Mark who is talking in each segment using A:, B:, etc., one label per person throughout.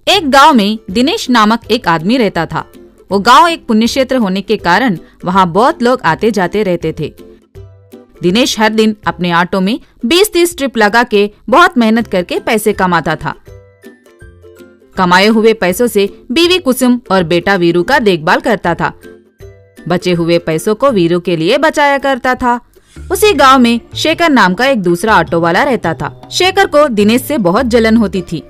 A: एक गांव में दिनेश नामक एक आदमी रहता था। वो गांव एक पुण्य क्षेत्र होने के कारण वहां बहुत लोग आते जाते रहते थे। दिनेश हर दिन अपने ऑटो में 20-30 ट्रिप लगा के बहुत मेहनत करके पैसे कमाता था। कमाए हुए पैसों से बीवी कुसुम और बेटा वीरू का देखभाल करता था। बचे हुए पैसों को वीरू के लिए बचाया करता था। उसी गांव में शेखर नाम का एक दूसरा ऑटो वाला रहता था। शेखर को दिनेश से बहुत जलन होती थी।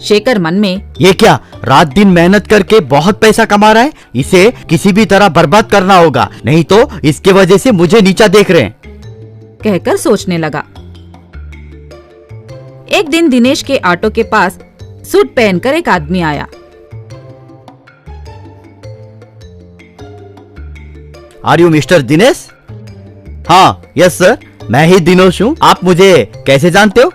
A: शेखर मन में,
B: ये क्या रात दिन मेहनत करके बहुत पैसा कमा रहा है, इसे किसी भी तरह बर्बाद करना होगा, नहीं तो इसके वजह से मुझे नीचा देख रहे हैं,
A: कहकर सोचने लगा। एक दिन दिनेश के ऑटो के पास सूट पहनकर एक आदमी आया।
B: Are you mister Dinesh? हाँ, यस सर, मैं ही दिनेश हूँ। आप मुझे कैसे जानते हो?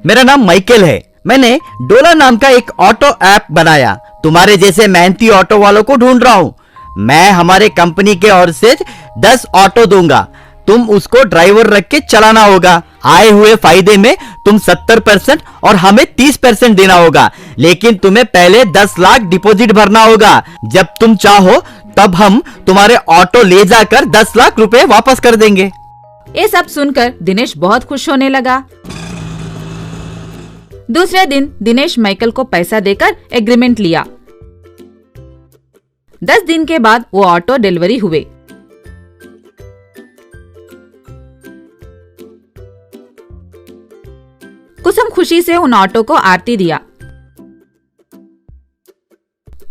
B: मेरा नाम माइकल है। मैंने डोला नाम का एक ऑटो ऐप बनाया। तुम्हारे जैसे मेहनती ऑटो वालों को ढूंढ रहा हूँ। मैं हमारे कंपनी के ओर से 10 ऑटो दूंगा। तुम उसको ड्राइवर रख के चलाना होगा। आए हुए फायदे में तुम 70% और हमें 30% देना होगा, लेकिन तुम्हें पहले 10 लाख डिपॉजिट भरना होगा। जब तुम चाहो तब हम तुम्हारे ऑटो ले जाकर 10 लाख रुपए वापस कर देंगे।
A: ये सब सुनकर दिनेश बहुत खुश होने लगा। दूसरे दिन दिनेश माइकल को पैसा देकर एग्रीमेंट लिया। 10 दिन के बाद वो ऑटो डिलीवरी हुए। कुसुम खुशी से उन ऑटो को आरती दिया।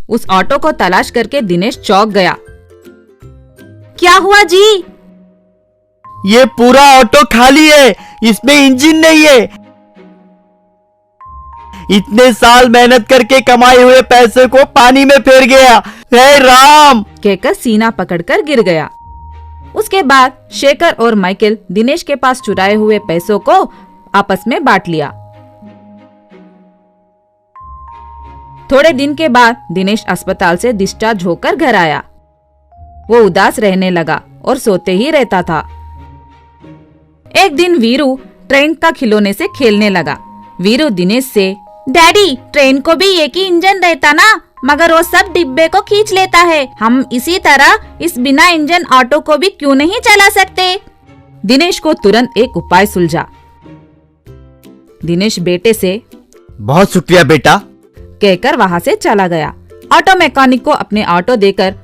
A: उस ऑटो को तलाश करके दिनेश चौंक गया। क्या हुआ जी?
B: ये पूरा ऑटो खाली है, इसमें इंजन नहीं है। इतने साल मेहनत करके कमाए हुए पैसे को पानी में फेर गया। हे राम,
A: कहकर सीना पकड़कर गिर गया। उसके बाद शेखर और माइकल दिनेश के पास चुराए हुए पैसों को आपस में बांट लिया। थोड़े दिन के बाद दिनेश अस्पताल से डिस्चार्ज होकर घर आया। वो उदास रहने लगा और सोते ही रहता था। एक दिन वीरू ट्रेन का खिलौने से खेलने लगा। वीरू दिनेश से, डैडी, ट्रेन को भी एक ही इंजन रहता ना, मगर वो सब डिब्बे को खींच लेता है। हम इसी तरह इस बिना इंजन ऑटो को भी क्यों नहीं चला सकते? दिनेश को तुरंत एक उपाय सुलझा। दिनेश बेटे से,
B: बहुत शुक्रिया बेटा,
A: कहकर वहां से चला गया। ऑटो मैकेनिक को अपने ऑटो देकर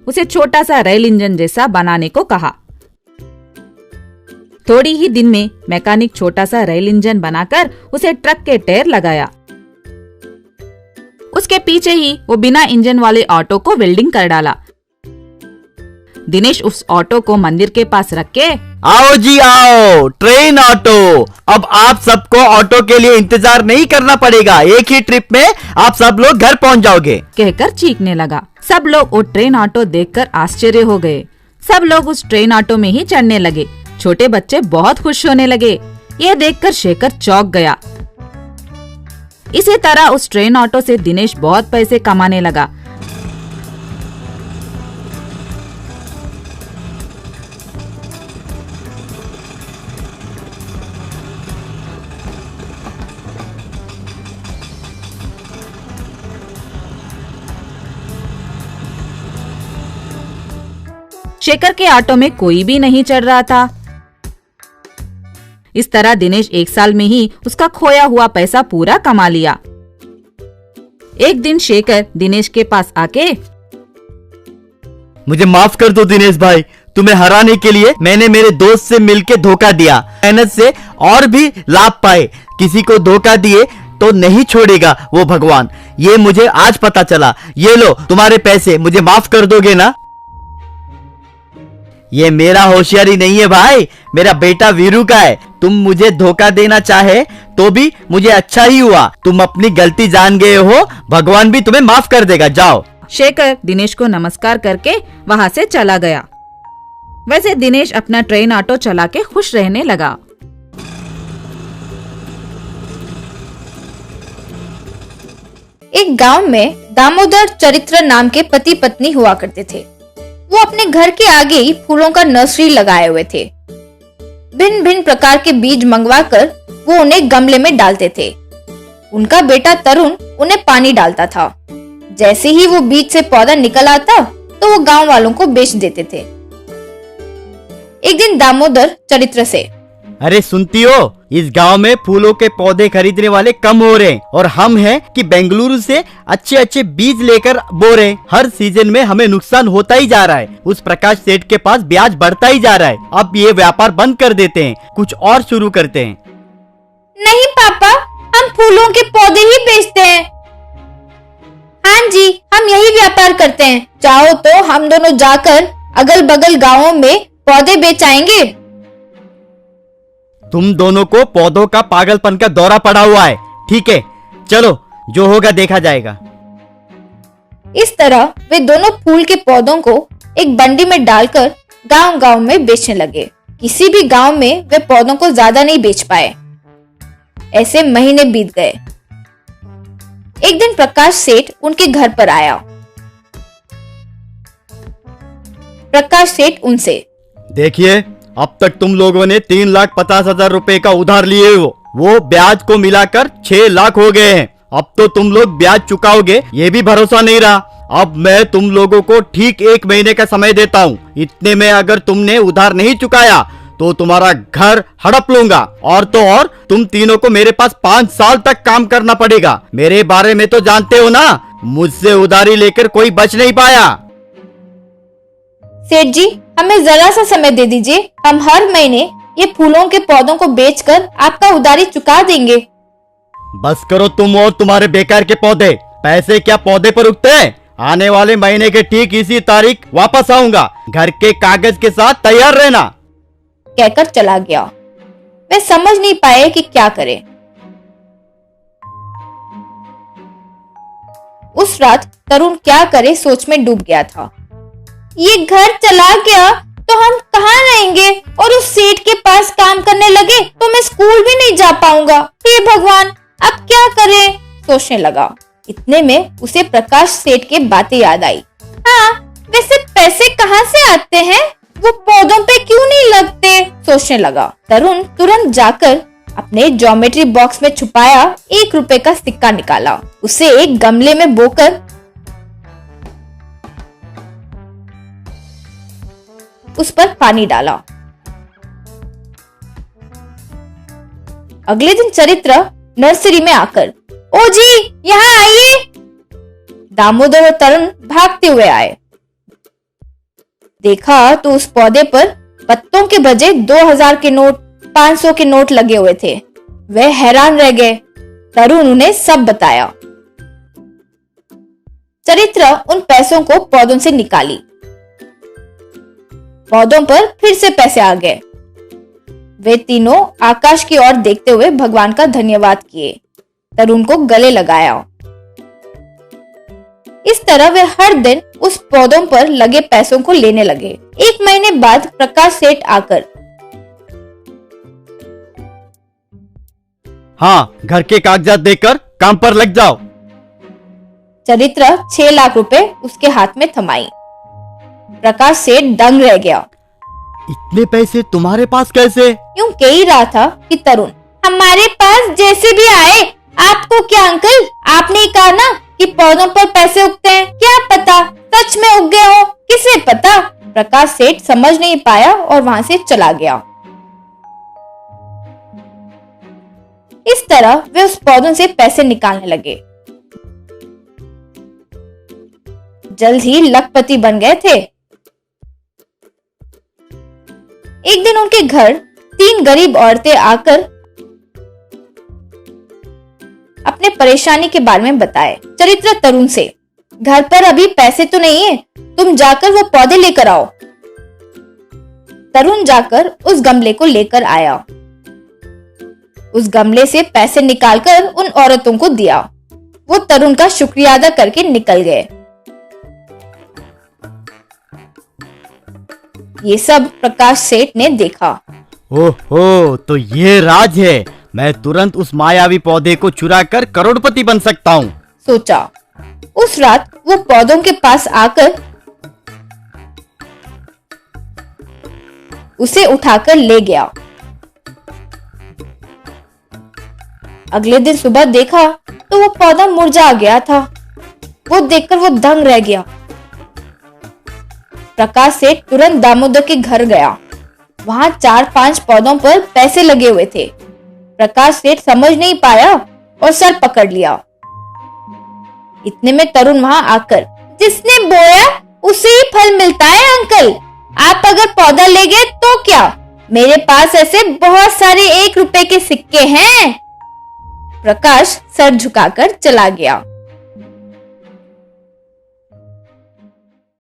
A: उसे छोटा सा रेल इंजन जैसा बनाने को कहा। थोड़ी ही दिन में मैकेनिक छोटा सा रेल इंजन बनाकर उसे ट्रक के टायर लगाया। उसके पीछे ही वो बिना इंजन वाले ऑटो को वेल्डिंग कर डाला। दिनेश उस ऑटो को मंदिर के पास रख के,
B: आओ जी आओ, ट्रेन ऑटो। अब आप सबको ऑटो के लिए इंतजार नहीं करना पड़ेगा, एक ही ट्रिप में आप सब लोग घर पहुंच जाओगे, कहकर
A: चीखने लगा। सब लोग वो ट्रेन ऑटो देखकर आश्चर्य हो गए। सब लोग उस ट्रेन ऑटो में ही चढ़ने लगे। छोटे बच्चे बहुत खुश होने लगे। ये देखकर शेखर चौंक गया। इसी तरह उस ट्रेन ऑटो से दिनेश बहुत पैसे कमाने लगा। शेखर के ऑटो में कोई भी नहीं चढ़ रहा था। इस तरह दिनेश 1 साल में ही उसका खोया हुआ पैसा पूरा कमा लिया। एक दिन शेखर दिनेश के पास आके,
B: मुझे माफ कर दो दिनेश भाई, तुम्हें हराने के लिए मैंने मेरे दोस्त से मिलके धोखा दिया। मेहनत से और भी लाभ पाए, किसी को धोखा दिए तो नहीं छोड़ेगा वो भगवान। ये मुझे आज पता चला। ये लो तुम्हारे पैसे, मुझे माफ कर दोगे ना? ये मेरा होशियारी नहीं है भाई, मेरा बेटा वीरू का है। तुम मुझे धोखा देना चाहे तो भी मुझे अच्छा ही हुआ। तुम अपनी गलती जान गए हो, भगवान भी तुम्हें माफ कर देगा। जाओ।
A: शेखर दिनेश को नमस्कार करके वहां से चला गया। वैसे दिनेश अपना ट्रेन ऑटो चला के खुश रहने लगा।
C: एक गांव में दामोदर चरित्र नाम के पति पत्नी हुआ करते थे। वो अपने घर के आगे ही फूलों का नर्सरी लगाए हुए थे। भिन्न भिन्न प्रकार के बीज मंगवाकर वो उन्हें गमले में डालते थे। उनका बेटा तरुण उन्हें पानी डालता था। जैसे ही वो बीज से पौधा निकल आता तो वो गांव वालों को बेच देते थे। एक दिन दामोदर चरित्र से,
B: अरे सुनती हो, इस गांव में फूलों के पौधे खरीदने वाले कम हो रहे हैं और हम हैं कि बेंगलुरु से अच्छे अच्छे बीज लेकर बो रहे हैं। हर सीजन में हमें नुकसान होता ही जा रहा है। उस प्रकाश सेठ के पास ब्याज बढ़ता ही जा रहा है। अब ये व्यापार बंद कर देते हैं, कुछ और शुरू करते हैं।
C: नहीं पापा, हम फूलों के पौधे ही बेचते हैं। हाँ जी, हम यही व्यापार करते हैं। चाहो तो हम दोनों जाकर अगल बगल गाँवों में पौधे बेचाएंगे।
B: तुम दोनों को पौधों का पागलपन का दौरा पड़ा हुआ है। ठीक है, चलो, जो होगा देखा जाएगा।
C: इस तरह वे दोनों फूल के पौधों को एक बंडी में डालकर गांव-गांव में बेचने लगे। किसी भी गांव में वे पौधों को ज्यादा नहीं बेच पाए। ऐसे महीने बीत गए। एक दिन प्रकाश सेठ उनके घर पर आया। प्रकाश सेठ उनसे,
B: देखिए, अब तक तुम लोगों ने 3,50,000 रुपए का उधार लिए हो। वो ब्याज को मिलाकर 6 लाख हो गए हैं। अब तो तुम लोग ब्याज चुकाओगे, ये भी भरोसा नहीं रहा। अब मैं तुम लोगों को ठीक 1 महीने का समय देता हूँ। इतने में अगर तुमने उधार नहीं चुकाया तो तुम्हारा घर हड़प लूंगा। और तो और, तुम तीनों को मेरे पास 5 साल तक काम करना पड़ेगा। मेरे बारे में तो जानते हो ना, मुझसे उधारी लेकर कोई बच नहीं पाया।
C: सेठ जी, हमें जरा सा समय दे दीजिए। हम हर महीने ये फूलों के पौधों को बेचकर आपका उधारी चुका देंगे।
B: बस करो तुम और तुम्हारे बेकार के पौधे। पैसे क्या पौधे पर उगते हैं? आने वाले महीने के ठीक इसी तारीख वापस आऊंगा। घर के कागज के साथ तैयार रहना।
C: कहकर चला गया। वे समझ नहीं पाए कि क्या करें। उस रात तरुण क्या करे सोच में डूब गया था। ये घर चला गया तो हम कहाँ रहेंगे, और उस सेठ के पास काम करने लगे तो मैं स्कूल भी नहीं जा पाऊंगा। हे भगवान, अब क्या करें, सोचने लगा। इतने में उसे प्रकाश सेठ की बातें याद आई। हाँ, वैसे पैसे कहाँ से आते हैं? वो पौधों पे क्यों नहीं लगते, सोचने लगा। तरुण तुरंत जाकर अपने ज्योमेट्री बॉक्स में छुपाया 1 रुपए का सिक्का निकाला। उसे एक गमले में बोकर उस पर पानी डाला। अगले दिन चरित्र नर्सरी में आकर, ओ जी, यहाँ आइए। दामोदर और तरुण भागते हुए आए। देखा तो उस पौधे पर पत्तों के बजाय 2,000 के नोट, 500 के नोट लगे हुए थे। वे हैरान रह गए। तरुण उन्हें सब बताया। चरित्र उन पैसों को पौधों से निकाली। पौधों पर फिर से पैसे आ गए। वे तीनों आकाश की ओर देखते हुए भगवान का धन्यवाद किए। तरुण को गले लगाया। इस तरह वे हर दिन उस पौधों पर लगे पैसों को लेने लगे। 1 महीने बाद प्रकाश सेठ आकर,
B: हाँ, घर के कागजात देकर काम पर लग जाओ।
C: चरित्र 6 लाख रुपए उसके हाथ में थमाई। प्रकाश सेठ दंग रह गया।
B: इतने पैसे तुम्हारे पास कैसे?
C: यूं कह ही रहा था कि तरुण, हमारे पास जैसे भी आए। आपको क्या अंकल, आपने ही कहा ना कि पौधों पर पैसे उगते हैं। क्या पता सच में उग गए हो, किसे पता। प्रकाश सेठ समझ नहीं पाया और वहां से चला गया। इस तरह वे उस पौधों से पैसे निकालने लगे। जल्द ही लखपति बन गए थे। एक दिन उनके घर 3 गरीब औरतें आकर अपने परेशानी के बारे में बताए। चरित्र तरुण से, घर पर अभी पैसे तो नहीं है, तुम जाकर वो पौधे लेकर आओ। तरुण जाकर उस गमले को लेकर आया। उस गमले से पैसे निकालकर उन औरतों को दिया। वो तरुण का शुक्रिया अदा करके निकल गए। ये सब प्रकाश सेठ ने देखा।
B: ओहो, तो ये राज है। मैं तुरंत उस मायावी पौधे को चुरा कर करोड़पति बन सकता हूँ,
C: सोचा। उस रात वो पौधों के पास आकर उसे उठाकर ले गया। अगले दिन सुबह देखा तो वो पौधा मुरझा गया था। वो देखकर वो दंग रह गया। प्रकाश सेठ तुरंत दामोदर के घर गया। वहां 4-5 पौधों पर पैसे लगे हुए थे। प्रकाश सेठ समझ नहीं पाया और सर पकड़ लिया। इतने में तरुण वहां आकर, जिसने बोया उसे ही फल मिलता है अंकल, आप अगर पौधा ले गए तो क्या, मेरे पास ऐसे बहुत सारे 1 रुपए के सिक्के हैं। प्रकाश सर झुकाकर चला गया।